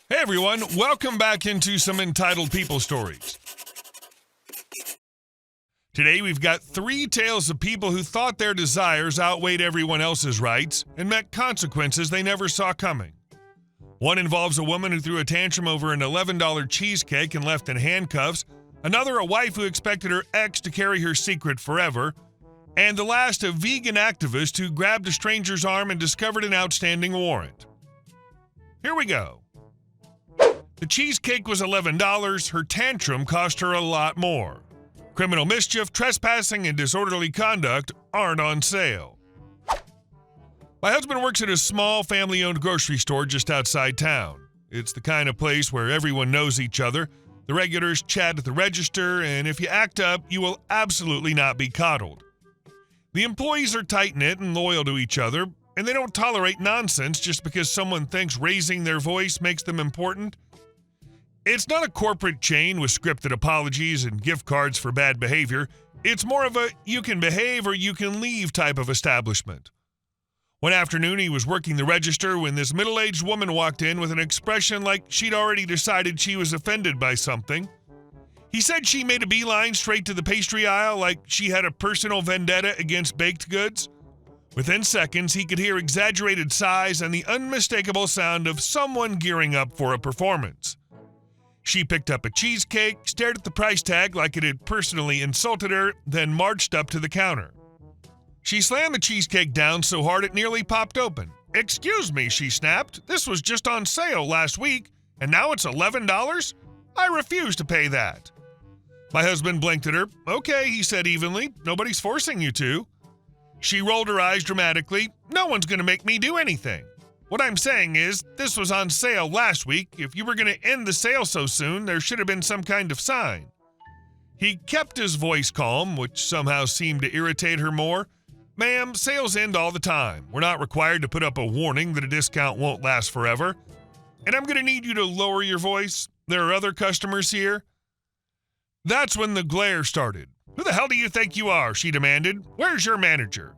Hey everyone, welcome back into some Entitled People stories. Today we've got 3 tales of people who thought their desires outweighed everyone else's rights and met consequences they never saw coming. One involves a woman who threw a tantrum over an $11 cheesecake and left in handcuffs, another a wife who expected her ex to carry her secret forever, and the last a vegan activist who grabbed a stranger's arm and discovered an outstanding warrant. Here we go. The cheesecake was $11, her tantrum cost her a lot more. Criminal mischief, trespassing, and disorderly conduct aren't on sale. My husband works at a small family-owned grocery store just outside town. It's the kind of place where everyone knows each other, the regulars chat at the register, and if you act up, you will absolutely not be coddled. The employees are tight-knit and loyal to each other, and they don't tolerate nonsense just because someone thinks raising their voice makes them important. It's not a corporate chain with scripted apologies and gift cards for bad behavior. It's more of a you can behave or you can leave type of establishment. One afternoon, he was working the register when this middle-aged woman walked in with an expression like she'd already decided she was offended by something. He said she made a beeline straight to the pastry aisle like she had a personal vendetta against baked goods. Within seconds, he could hear exaggerated sighs and the unmistakable sound of someone gearing up for a performance. She picked up a cheesecake, stared at the price tag like it had personally insulted her, then marched up to the counter. She slammed the cheesecake down so hard it nearly popped open. "Excuse me," she snapped. "This was just on sale last week, and now it's $11? I refuse to pay that." My husband blinked at her. "Okay," he said evenly. "Nobody's forcing you to." She rolled her eyes dramatically. "No one's going to make me do anything. What I'm saying is, this was on sale last week. If you were going to end the sale so soon, there should have been some kind of sign." He kept his voice calm, which somehow seemed to irritate her more. "Ma'am, sales end all the time. We're not required to put up a warning that a discount won't last forever. And I'm going to need you to lower your voice. There are other customers here." That's when the glare started. "Who the hell do you think you are?" she demanded. "Where's your manager?"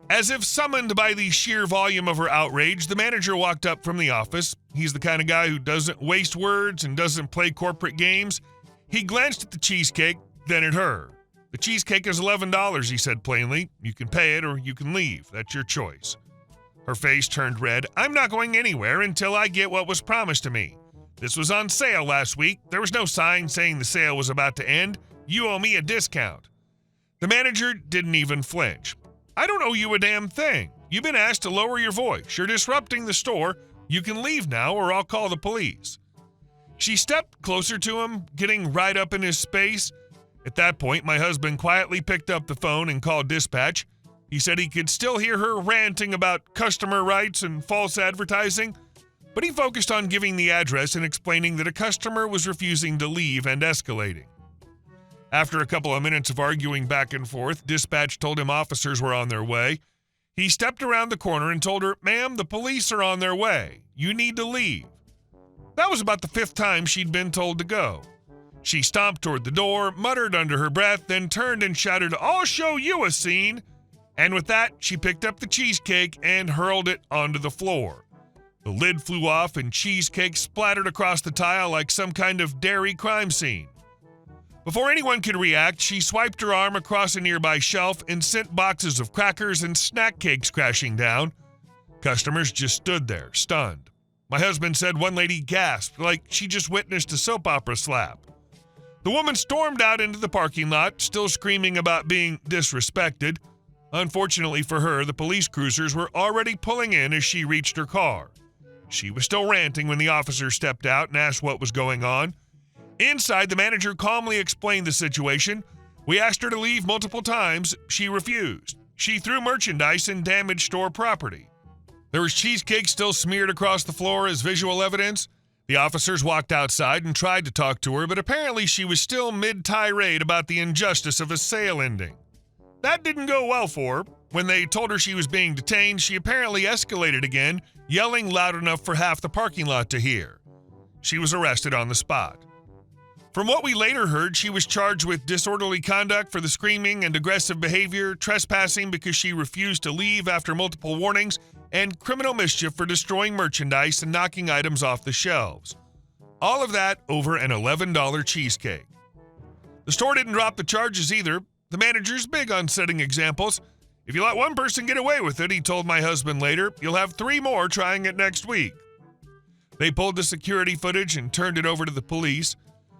As if summoned by the sheer volume of her outrage, the manager walked up from the office. He's the kind of guy who doesn't waste words and doesn't play corporate games. He glanced at the cheesecake, then at her. "The cheesecake is $11, he said plainly. "You can pay it or you can leave. That's your choice." Her face turned red. "I'm not going anywhere until I get what was promised to me. This was on sale last week. There was no sign saying the sale was about to end. You owe me a discount." The manager didn't even flinch. "I don't owe you a damn thing. You've been asked to lower your voice. You're disrupting the store. You can leave now or I'll call the police." She stepped closer to him, getting right up in his space. At that point, my husband quietly picked up the phone and called dispatch. He said he could still hear her ranting about customer rights and false advertising, but he focused on giving the address and explaining that a customer was refusing to leave and escalating. After a couple of minutes of arguing back and forth, dispatch told him officers were on their way. He stepped around the corner and told her, "Ma'am, the police are on their way. You need to leave." That was about the 5th time she'd been told to go. She stomped toward the door, muttered under her breath, then turned and shouted, "I'll show you a scene." And with that, she picked up the cheesecake and hurled it onto the floor. The lid flew off and cheesecake splattered across the tile like some kind of dairy crime scene. Before anyone could react, she swiped her arm across a nearby shelf and sent boxes of crackers and snack cakes crashing down. Customers just stood there, stunned. My husband said one lady gasped like she just witnessed a soap opera slap. The woman stormed out into the parking lot, still screaming about being disrespected. Unfortunately for her, the police cruisers were already pulling in as she reached her car. She was still ranting when the officer stepped out and asked what was going on. Inside, the manager calmly explained the situation. "We asked her to leave multiple times. She refused. She threw merchandise and damaged store property." There was cheesecake still smeared across the floor as visual evidence. The officers walked outside and tried to talk to her, but apparently she was still mid-tirade about the injustice of a sale ending. That didn't go well for her. When they told her she was being detained, she apparently escalated again, yelling loud enough for half the parking lot to hear. She was arrested on the spot. From what we later heard, she was charged with disorderly conduct for the screaming and aggressive behavior, trespassing because she refused to leave after multiple warnings, and criminal mischief for destroying merchandise and knocking items off the shelves. All of that over an $11 cheesecake. The store didn't drop the charges either. The manager's big on setting examples. If you let one person get away with it, he told my husband later, you'll have 3 more trying it next week. They pulled the security footage and turned it over to the police.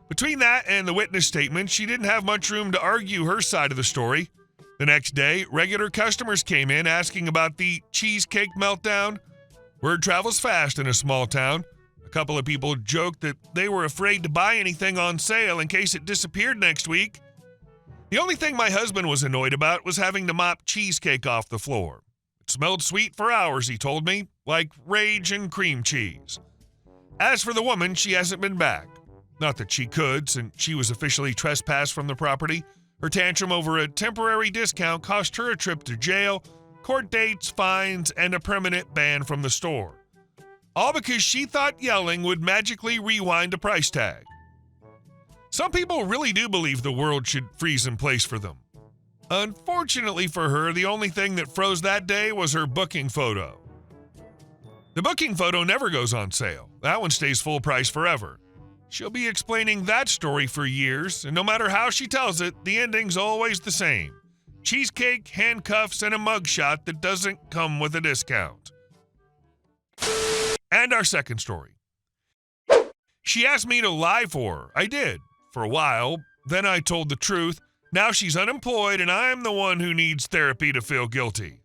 Between that and the witness statement, she didn't have much room to argue her side of the story. The next day, regular customers came in asking about the cheesecake meltdown. Word travels fast in a small town. A couple of people joked that they were afraid to buy anything on sale in case it disappeared next week. The only thing my husband was annoyed about was having to mop cheesecake off the floor. It smelled sweet for hours, he told me, like rage and cream cheese. As for the woman, she hasn't been back. Not that she could, since she was officially trespassed from the property. Her tantrum over a temporary discount cost her a trip to jail, court dates, fines, and a permanent ban from the store. All because she thought yelling would magically rewind a price tag. Some people really do believe the world should freeze in place for them. Unfortunately for her, the only thing that froze that day was her booking photo. The booking photo never goes on sale. That one stays full price forever. She'll be explaining that story for years, and no matter how she tells it, the ending's always the same. Cheesecake, handcuffs, and a mugshot that doesn't come with a discount. And our second story. She asked me to lie for her. I did. For a while. Then I told the truth. Now she's unemployed, and I'm the one who needs therapy to feel guilty.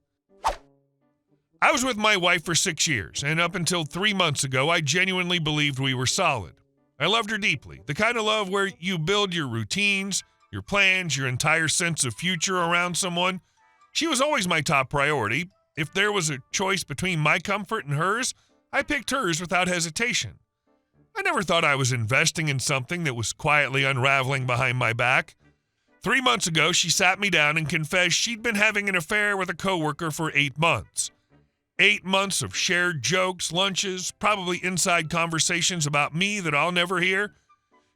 I was with my wife for 6 years, and up until 3 months ago, I genuinely believed we were solid. I loved her deeply, the kind of love where you build your routines, your plans, your entire sense of future around someone. She was always my top priority. If there was a choice between my comfort and hers, I picked hers without hesitation. I never thought I was investing in something that was quietly unraveling behind my back. 3 months ago, she sat me down and confessed she'd been having an affair with a coworker for 8 months. 8 months of shared jokes, lunches, probably inside conversations about me that I'll never hear.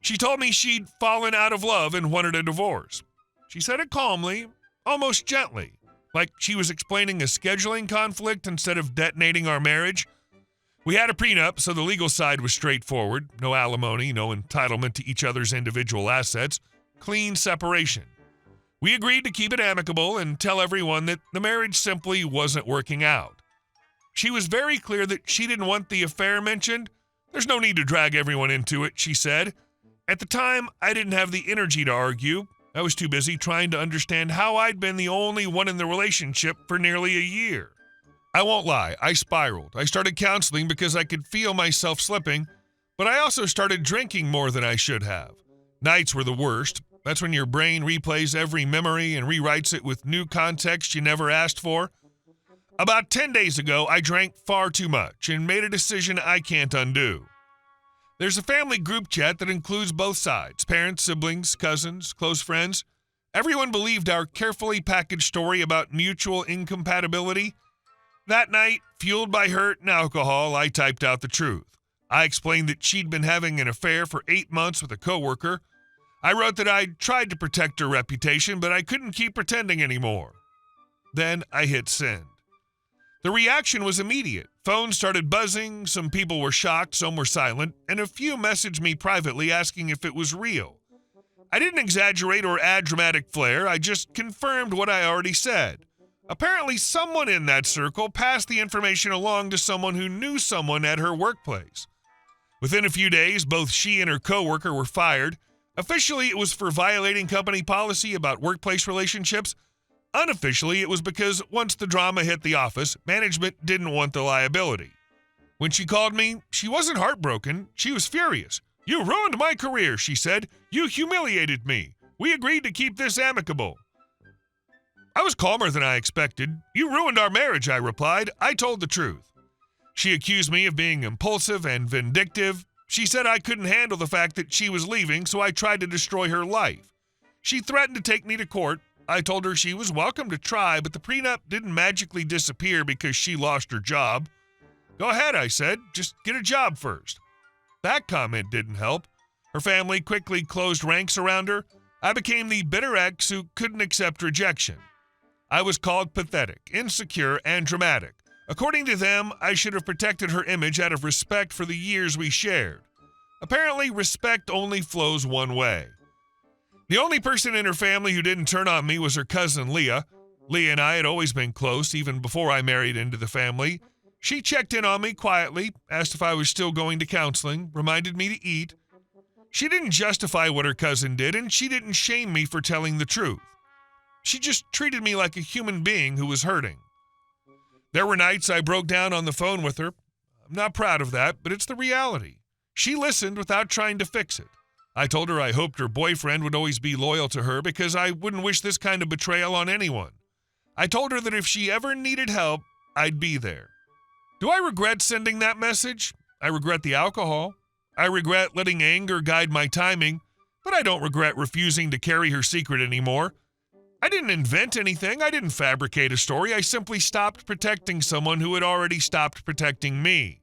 She told me she'd fallen out of love and wanted a divorce. She said it calmly, almost gently, like she was explaining a scheduling conflict instead of detonating our marriage. We had a prenup, so the legal side was straightforward. No alimony, no entitlement to each other's individual assets. Clean separation. We agreed to keep it amicable and tell everyone that the marriage simply wasn't working out. She was very clear that she didn't want the affair mentioned. There's no need to drag everyone into it, she said. At the time, I didn't have the energy to argue. I was too busy trying to understand how I'd been the only one in the relationship for nearly a year. I won't lie, I spiraled. I started counseling because I could feel myself slipping, but I also started drinking more than I should have. Nights were the worst. That's when your brain replays every memory and rewrites it with new context you never asked for. About 10 days ago, I drank far too much and made a decision I can't undo. There's a family group chat that includes both sides, parents, siblings, cousins, close friends. Everyone believed our carefully packaged story about mutual incompatibility. That night, fueled by hurt and alcohol, I typed out the truth. I explained that she'd been having an affair for 8 months with a coworker. I wrote that I'd tried to protect her reputation, but I couldn't keep pretending anymore. Then I hit send. The reaction was immediate. Phones started buzzing, some people were shocked, some were silent, and a few messaged me privately asking if it was real. I didn't exaggerate or add dramatic flair, I just confirmed what I already said. Apparently, someone in that circle passed the information along to someone who knew someone at her workplace. Within a few days, both she and her coworker were fired. Officially, it was for violating company policy about workplace relationships. Unofficially, it was because once the drama hit the office, management didn't want the liability. When she called me, she wasn't heartbroken. She was furious. "You ruined my career," she said. "You humiliated me. We agreed to keep this amicable." I was calmer than I expected. "You ruined our marriage," I replied. I told the truth. She accused me of being impulsive and vindictive. She said I couldn't handle the fact that she was leaving, so I tried to destroy her life. She threatened to take me to court. I told her she was welcome to try, but the prenup didn't magically disappear because she lost her job. "Go ahead," I said. "Just get a job first." That comment didn't help. Her family quickly closed ranks around her. I became the bitter ex who couldn't accept rejection. I was called pathetic, insecure, and dramatic. According to them, I should have protected her image out of respect for the years we shared. Apparently, respect only flows one way. The only person in her family who didn't turn on me was her cousin Leah. Leah and I had always been close, even before I married into the family. She checked in on me quietly, asked if I was still going to counseling, reminded me to eat. She didn't justify what her cousin did, and she didn't shame me for telling the truth. She just treated me like a human being who was hurting. There were nights I broke down on the phone with her. I'm not proud of that, but it's the reality. She listened without trying to fix it. I told her I hoped her boyfriend would always be loyal to her because I wouldn't wish this kind of betrayal on anyone. I told her that if she ever needed help, I'd be there. Do I regret sending that message? I regret the alcohol. I regret letting anger guide my timing, but I don't regret refusing to carry her secret anymore. I didn't invent anything. I didn't fabricate a story. I simply stopped protecting someone who had already stopped protecting me.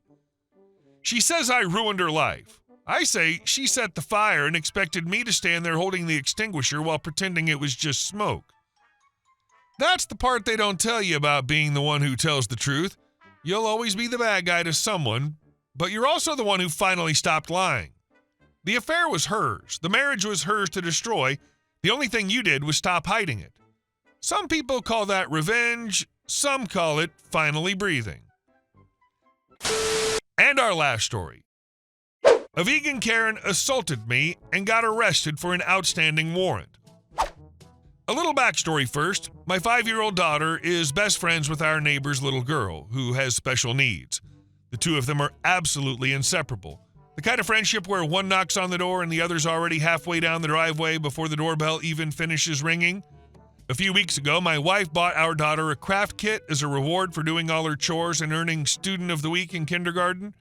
She says I ruined her life. I say she set the fire and expected me to stand there holding the extinguisher while pretending it was just smoke. That's the part they don't tell you about being the one who tells the truth. You'll always be the bad guy to someone, but you're also the one who finally stopped lying. The affair was hers. The marriage was hers to destroy. The only thing you did was stop hiding it. Some people call that revenge. Some call it finally breathing. And our last story. A vegan Karen assaulted me and got arrested for an outstanding warrant. A little backstory first. My 5-year-old daughter is best friends with our neighbor's little girl, who has special needs. The two of them are absolutely inseparable. The kind of friendship where one knocks on the door and the other's already halfway down the driveway before the doorbell even finishes ringing. A few weeks ago, my wife bought our daughter a craft kit as a reward for doing all her chores and earning Student of the Week in kindergarten.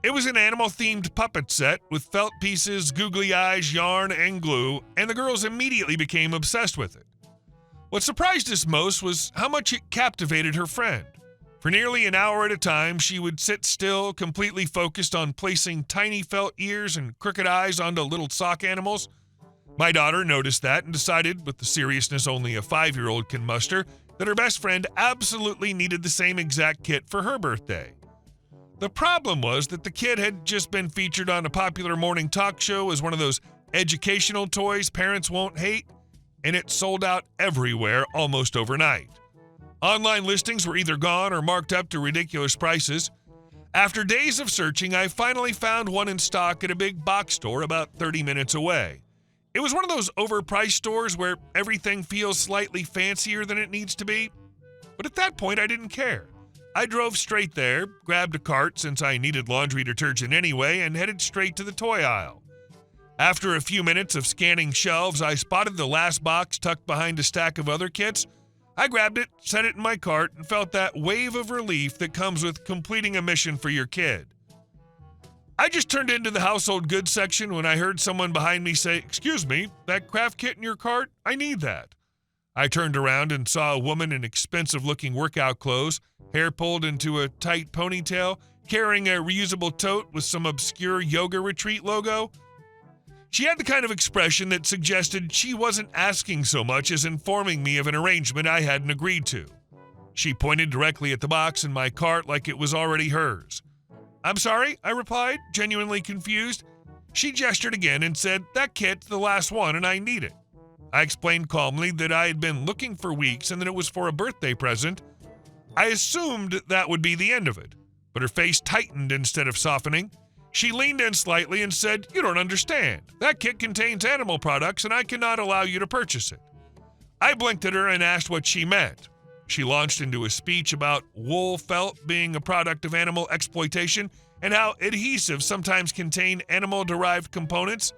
It was an animal-themed puppet set with felt pieces, googly eyes, yarn, and glue, and the girls immediately became obsessed with it. What surprised us most was how much it captivated her friend. For nearly an hour at a time, she would sit still, completely focused on placing tiny felt ears and crooked eyes onto little sock animals. My daughter noticed that and decided, with the seriousness only a 5-year-old can muster, that her best friend absolutely needed the same exact kit for her birthday. The problem was that the kid had just been featured on a popular morning talk show as one of those educational toys parents won't hate, and it sold out everywhere almost overnight. Online listings were either gone or marked up to ridiculous prices. After days of searching, I finally found one in stock at a big box store about 30 minutes away. It was one of those overpriced stores where everything feels slightly fancier than it needs to be. But at that point, I didn't care. I drove straight there, grabbed a cart since I needed laundry detergent anyway, and headed straight to the toy aisle. After a few minutes of scanning shelves, I spotted the last box tucked behind a stack of other kits. I grabbed it, set it in my cart, and felt that wave of relief that comes with completing a mission for your kid. I just turned into the household goods section when I heard someone behind me say, "Excuse me, that craft kit in your cart? I need that." I turned around and saw a woman in expensive-looking workout clothes, hair pulled into a tight ponytail, carrying a reusable tote with some obscure yoga retreat logo. She had the kind of expression that suggested she wasn't asking so much as informing me of an arrangement I hadn't agreed to. She pointed directly at the box in my cart like it was already hers. "I'm sorry," I replied, genuinely confused. She gestured again and said, "That kit's the last one and I need it." I explained calmly that I had been looking for weeks and that it was for a birthday present. I assumed that would be the end of it, but her face tightened instead of softening. She leaned in slightly and said, "You don't understand. That kit contains animal products and I cannot allow you to purchase it." I blinked at her and asked what she meant. She launched into a speech about wool felt being a product of animal exploitation and how adhesives sometimes contain animal-derived components.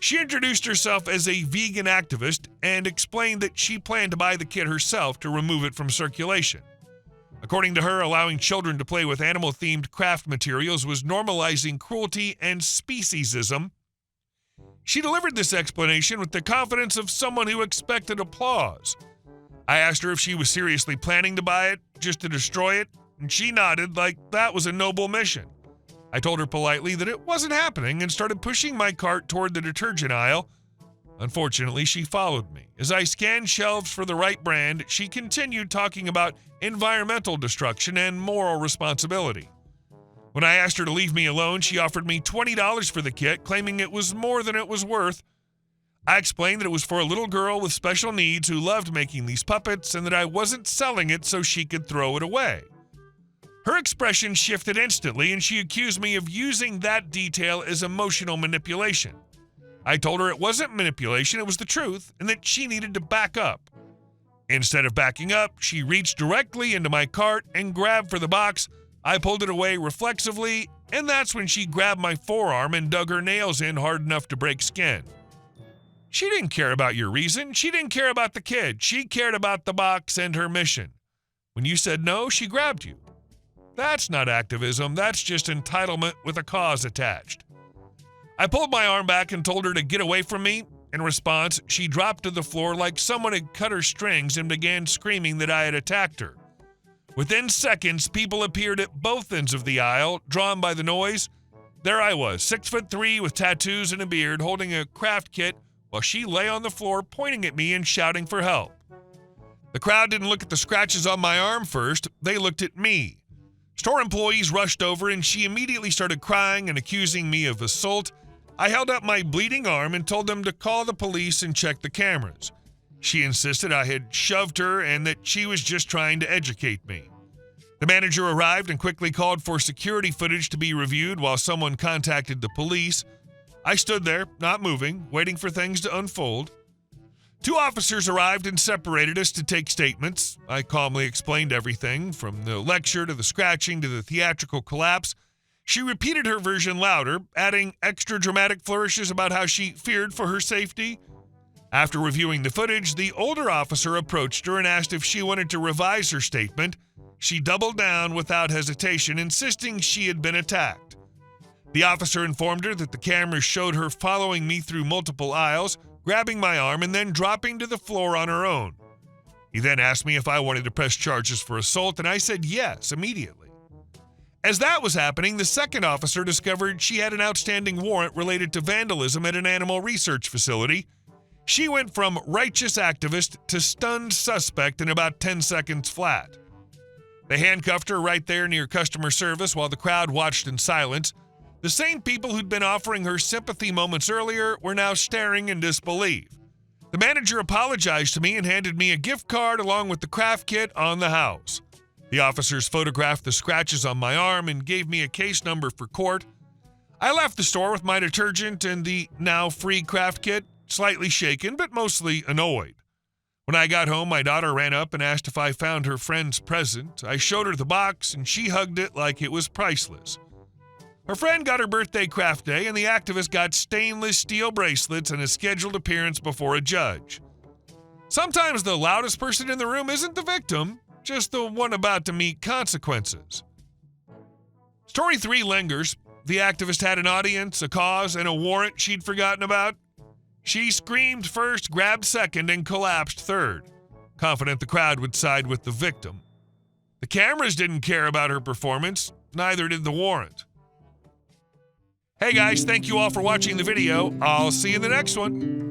She introduced herself as a vegan activist and explained that she planned to buy the kit herself to remove it from circulation. According to her, allowing children to play with animal-themed craft materials was normalizing cruelty and speciesism. She delivered this explanation with the confidence of someone who expected applause. I asked her if she was seriously planning to buy it, just to destroy it, and she nodded like that was a noble mission. I told her politely that it wasn't happening and started pushing my cart toward the detergent aisle. Unfortunately, she followed me. As I scanned shelves for the right brand, she continued talking about environmental destruction and moral responsibility. When I asked her to leave me alone, she offered me $20 for the kit, claiming it was more than it was worth. I explained that it was for a little girl with special needs who loved making these puppets and that I wasn't selling it so she could throw it away. Her expression shifted instantly and she accused me of using that detail as emotional manipulation. I told her it wasn't manipulation, it was the truth, and that she needed to back up. Instead of backing up, she reached directly into my cart and grabbed for the box. I pulled it away reflexively, and that's when she grabbed my forearm and dug her nails in hard enough to break skin. She didn't care about your reason. She didn't care about the kid. She cared about the box and her mission. When you said no, she grabbed you. That's not activism. That's just entitlement with a cause attached. I pulled my arm back and told her to get away from me. In response, she dropped to the floor like someone had cut her strings and began screaming that I had attacked her. Within seconds, people appeared at both ends of the aisle, drawn by the noise. There I was, 6'3" with tattoos and a beard, holding a craft kit while she lay on the floor pointing at me and shouting for help. The crowd didn't look at the scratches on my arm first, they looked at me. Store employees rushed over and she immediately started crying and accusing me of assault. I held up my bleeding arm and told them to call the police and check the cameras. She insisted I had shoved her and that she was just trying to educate me. The manager arrived and quickly called for security footage to be reviewed while someone contacted the police. I stood there, not moving, waiting for things to unfold. 2 officers arrived and separated us to take statements. I calmly explained everything, from the lecture to the scratching to the theatrical collapse. She repeated her version louder, adding extra dramatic flourishes about how she feared for her safety. After reviewing the footage, the older officer approached her and asked if she wanted to revise her statement. She doubled down without hesitation, insisting she had been attacked. The officer informed her that the cameras showed her following me through multiple aisles, grabbing my arm and then dropping to the floor on her own. He then asked me if I wanted to press charges for assault, and I said yes immediately. As that was happening, the second officer discovered she had an outstanding warrant related to vandalism at an animal research facility. She went from righteous activist to stunned suspect in about 10 seconds flat. They handcuffed her right there near customer service while the crowd watched in silence. The same people who'd been offering her sympathy moments earlier were now staring in disbelief. The manager apologized to me and handed me a gift card along with the craft kit on the house. The officers photographed the scratches on my arm and gave me a case number for court. I left the store with my detergent and the now free craft kit, slightly shaken but mostly annoyed. When I got home, my daughter ran up and asked if I found her friend's present. I showed her the box and she hugged it like it was priceless. Her friend got her birthday craft day, and the activist got stainless steel bracelets and a scheduled appearance before a judge. Sometimes the loudest person in the room isn't the victim, just the one about to meet consequences. Story 3 lingers. The activist had an audience, a cause, and a warrant she'd forgotten about. She screamed first, grabbed second, and collapsed third, confident the crowd would side with the victim. The cameras didn't care about her performance, neither did the warrant. Hey guys, thank you all for watching the video. I'll see you in the next one.